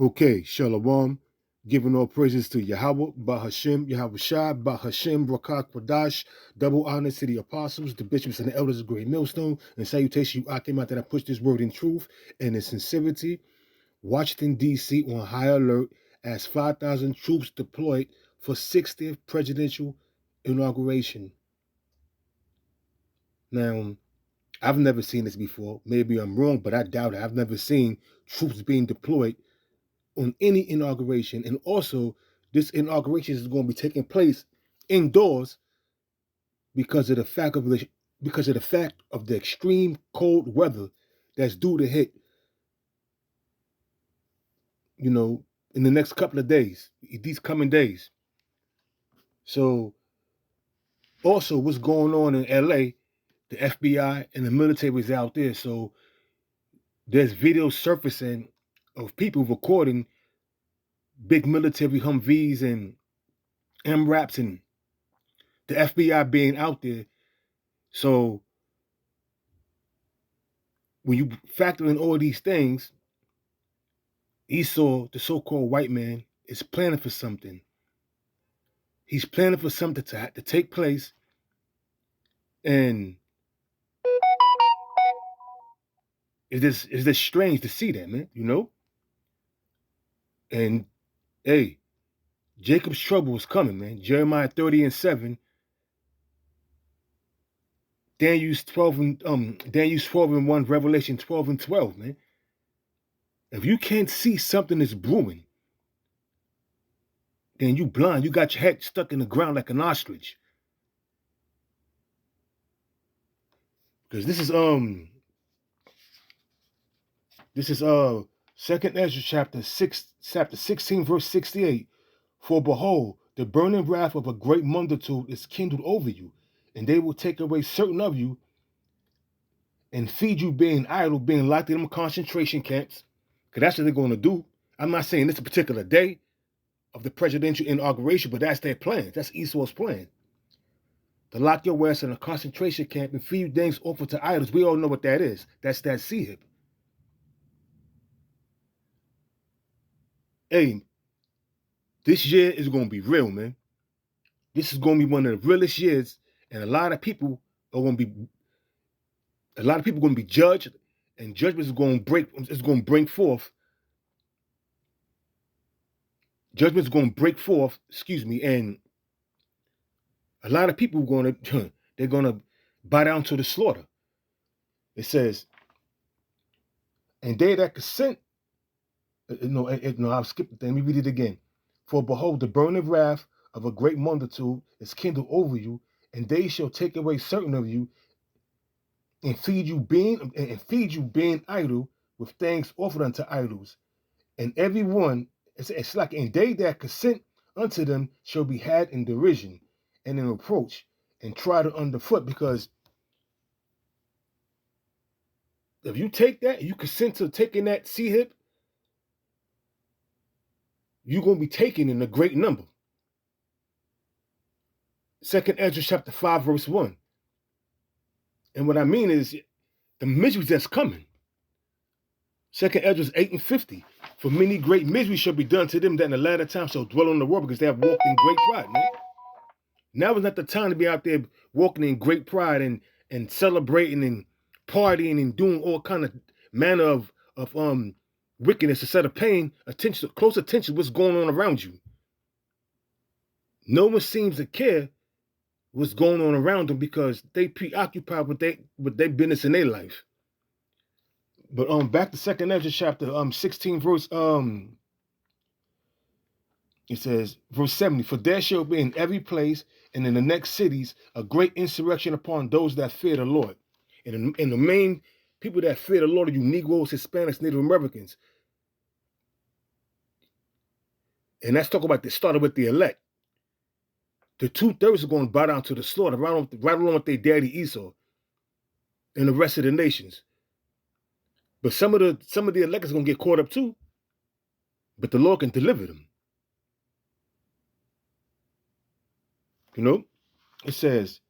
Okay, Shalom. Giving all praises to Yahweh, Bahashem, Yahweh Shai, Bahashem, Brakak, Kwadash. Double honors to the apostles, the bishops, and the elders of Great Millstone. And salutation, you Akim, out that I push this word in truth and in sincerity. Washington, D.C. on high alert as 5,000 troops deployed for 60th presidential inauguration. Now, I've never seen this before. Maybe I'm wrong, but I doubt it. I've never seen troops being deployed on any inauguration. And also, this inauguration is going to be taking place indoors because of the fact of the extreme cold weather that's due to hit, in the next couple of days, these coming days. So, also, what's going on in LA, the FBI and the military is out there. So, there's videos surfacing of people recording big military Humvees and MRAPs and the FBI being out there. So, when you factor in all these things, Esau, the so-called white man, is planning for something. He's planning for something to take place, and it's just strange to see that, man. And hey, Jacob's trouble is coming, man. Jeremiah 30:7, Daniel 12:1, Revelation 12:12, man. If you can't see something that's brewing, then you blind. You got your head stuck in the ground like an ostrich. Because this is Second Ezra chapter 16, verse 68. For behold, the burning wrath of a great multitude is kindled over you, and they will take away certain of you and feed you being idle, being locked in them concentration camps. Because that's what they're going to do. I'm not saying this particular day of the presidential inauguration, but that's their plan. That's Esau's plan. To lock your ass in a concentration camp and feed you things offered to idols. We all know what that is. That's that sihib. Hey, this year is going to be real, man. This is going to be one of the realest years, and a lot of people are going to be judged, and judgment is going to bring forth. Judgment is going to break forth, and a lot of people are they're going to bow down to the slaughter. It says, and they that consent, I'll skip the thing. Let me read it again. For behold, the burning wrath of a great multitude is kindled over you, and they shall take away certain of you, and feed you being idle with things offered unto idols. And every one, it's like, and they that consent unto them shall be had in derision and in reproach and trodden underfoot. Because if you take that, you consent to taking that sihib, you're going to be taken in a great number. Second Ezra chapter 5, verse 1. And what I mean is the miseries that's coming. Second Ezra 8:50. For many great miseries shall be done to them that in the latter time shall dwell on the world, because they have walked in great pride, man. Now is not the time to be out there walking in great pride and celebrating and partying and doing all kind of manner of wickedness instead of paying close attention to what's going on around you. No one seems to care what's going on around them because they preoccupied with their business in their life. But back to Second Ezra chapter 16 verse it says verse 70, for there shall be in every place and in the next cities a great insurrection upon those that fear the Lord. And the main people that fear the Lord are you Negroes, Hispanics, Native Americans. And let's talk about this. Started with the elect. The 2/3 are going to bow down to the slaughter, right along with their daddy Esau and the rest of the nations. But some of the elect is going to get caught up too. But the Lord can deliver them. It says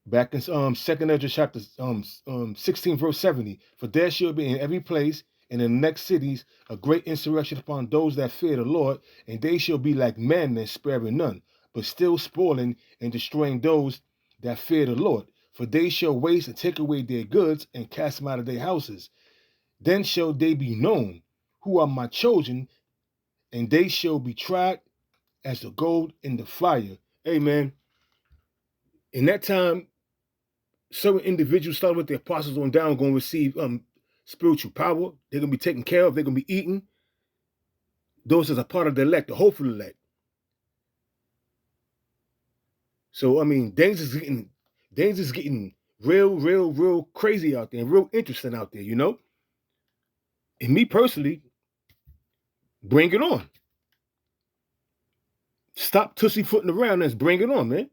back in Second Ezra chapter 16 verse 70, for there shall be in every place and in the next cities a great insurrection upon those that fear the Lord, and they shall be like madmen, sparing none, but still spoiling and destroying those that fear the Lord. For they shall waste and take away their goods and cast them out of their houses. Then shall they be known who are my chosen, and they shall be tried as the gold in the fire. Amen. In that time, certain individuals, starting with the apostles on down, going to receive spiritual power. They're going to be taken care of. They're going to be eaten. Those as a part of the elect, the hopeful elect. So, I mean, things is getting real crazy out there and real interesting out there, you know? And me personally, bring it on. Stop pussyfooting around and bring it on, man.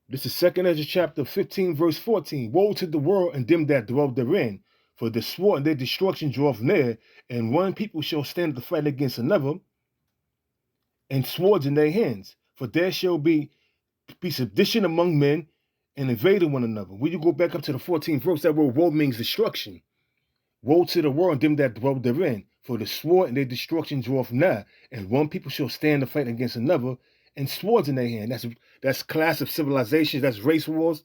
This is 2nd Ezra chapter 15, verse 14. Woe to the world and them that dwell therein, for the sword and their destruction draweth near, and one people shall stand to fight against another, and swords in their hands. For there shall be sedition among men, and invading one another. When you go back up to the 14th verse, that word woe means destruction. Woe to the world and them that dwell therein, for the sword and their destruction draweth nigh, and one people shall stand to fight against another, and swords in their hand. That's class of civilizations. That's race wars.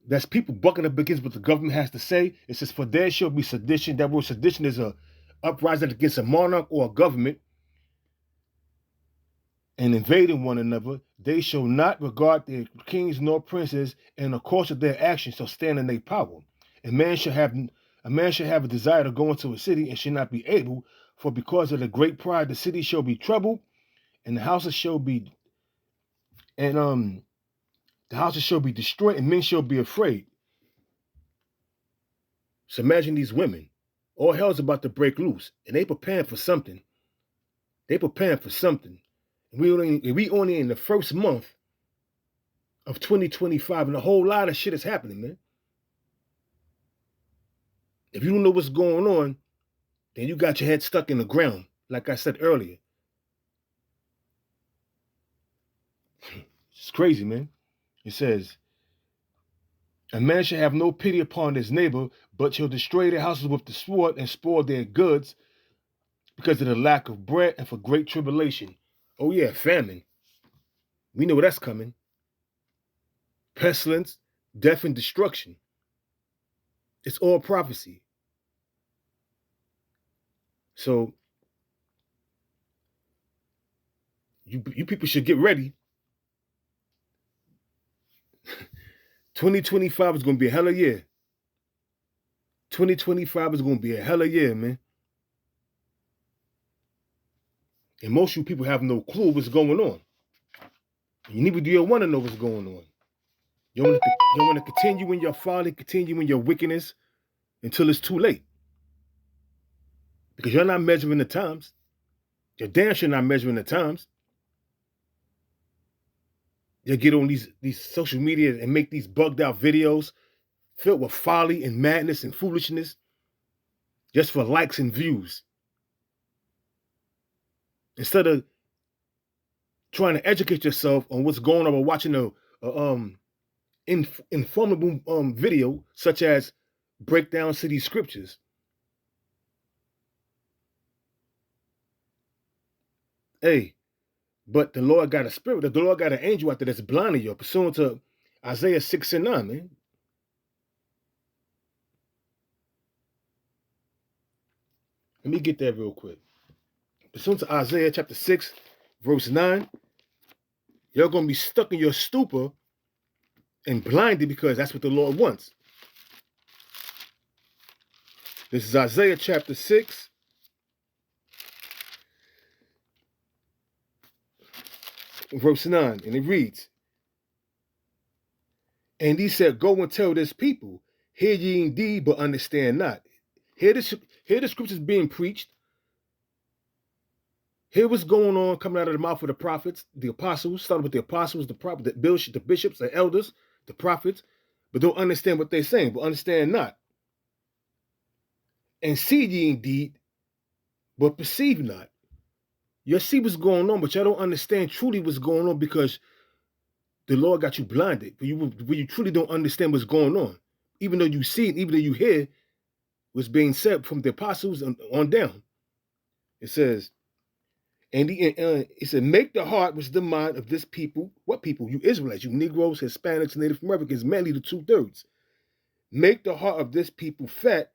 That's people bucking up against what the government has to say. It says, for there shall be sedition. That word sedition is a uprising against a monarch or a government, and invading one another. They shall not regard their kings nor princes, and the course of their actions shall stand in their power. A man shall have a desire to go into a city and shall not be able, for because of the great pride the city shall be troubled, and the houses shall be destroyed, and men shall be afraid. So imagine these women. All hell's about to break loose, and they preparing for something. And we only in the first month of 2025, and a whole lot of shit is happening, man. If you don't know what's going on, then you got your head stuck in the ground, like I said earlier. It's crazy, man. It says, a man shall have no pity upon his neighbor, but shall destroy their houses with the sword and spoil their goods because of the lack of bread and for great tribulation. Oh yeah, famine. We know that's coming. Pestilence, death, and destruction. It's all prophecy. So you people should get ready. 2025 is going to be a hell of a year. 2025 is going to be a hell of a year, man. And most of you people have no clue what's going on. You neither do you want to know what's going on. You want to continue in your folly, continue in your wickedness until it's too late. Because you're not measuring the times. You're damn sure not measuring the times. You'll get on these social media and make these bugged out videos filled with folly and madness and foolishness just for likes and views. Instead of trying to educate yourself on what's going on or watching a informative video such as Break Down City Scriptures. Hey, but the Lord got a spirit. The Lord got an angel out there that's blinding you, pursuant to Isaiah 6:9, man. Let me get that real quick. Pursuant to Isaiah chapter 6, verse 9, you're going to be stuck in your stupor and blinded because that's what the Lord wants. This is Isaiah chapter 6. Verse 9, and it reads, and he said, go and tell this people, hear ye indeed, but understand not. Hear the scriptures being preached. Hear what's going on coming out of the mouth of the prophets, the apostles, starting with the apostles, the prophets, the bishops, the elders, the prophets, but don't understand what they're saying, but understand not. And see ye indeed, but perceive not. You see what's going on, but y'all don't understand truly what's going on because the Lord got you blinded. But you truly don't understand what's going on. even though you see it, even though you hear what's being said from the apostles on down. It says, it said, make the heart which is the mind of this people. What people? You Israelites, you Negroes, Hispanics, Native Americans, mainly the 2/3. Make the heart of this people fat,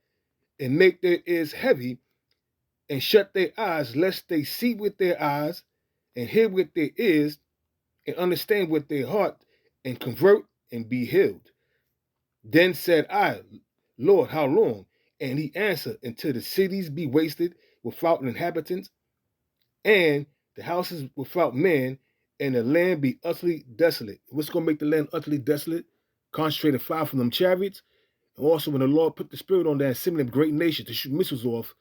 and make their ears heavy, and shut their eyes, lest they see with their eyes, and hear with their ears, and understand with their heart, and convert and be healed. Then said I, Lord, how long? And he answered, until the cities be wasted without inhabitants, and the houses without men, and the land be utterly desolate. What's going to make the land utterly desolate? Concentrated fire from them chariots. And also when the Lord put the spirit on that assembly of great nations to shoot missiles off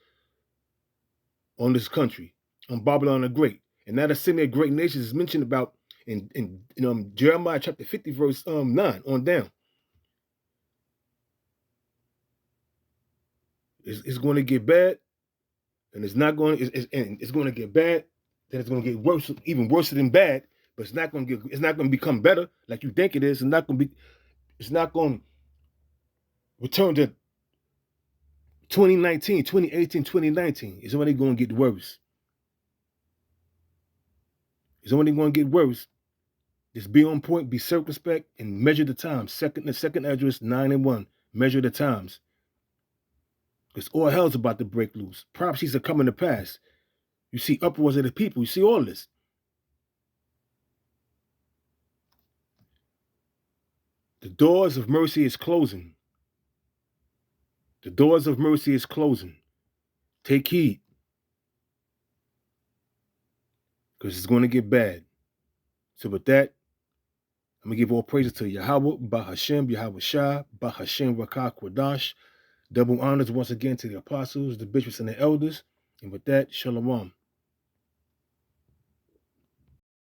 on this country, on Babylon the Great. And that assembly of great nations is mentioned about in Jeremiah chapter 50, verse 9 on down. It's going to get bad, and it's not going. It's going to get bad. Then it's going to get worse, even worse than bad. But it's not going to become better like you think it is. It's not going to return to 2019, 2018, 2019. It's only going to get worse. It's only going to get worse. Just be on point, be circumspect, and measure the times. The second address 9:1. Measure the times. Because all hell's about to break loose. Prophecies are coming to pass. You see uproars of the people. You see all this. The doors of mercy is closing. The doors of mercy is closing. Take heed. Because it's going to get bad. So with that, I'm going to give all praises to Yahweh, Bahashem, Yahweh Shah, Bahashem, Rakah, Quadash. Double honors once again to the apostles, the bishops, and the elders. And with that, Shalom.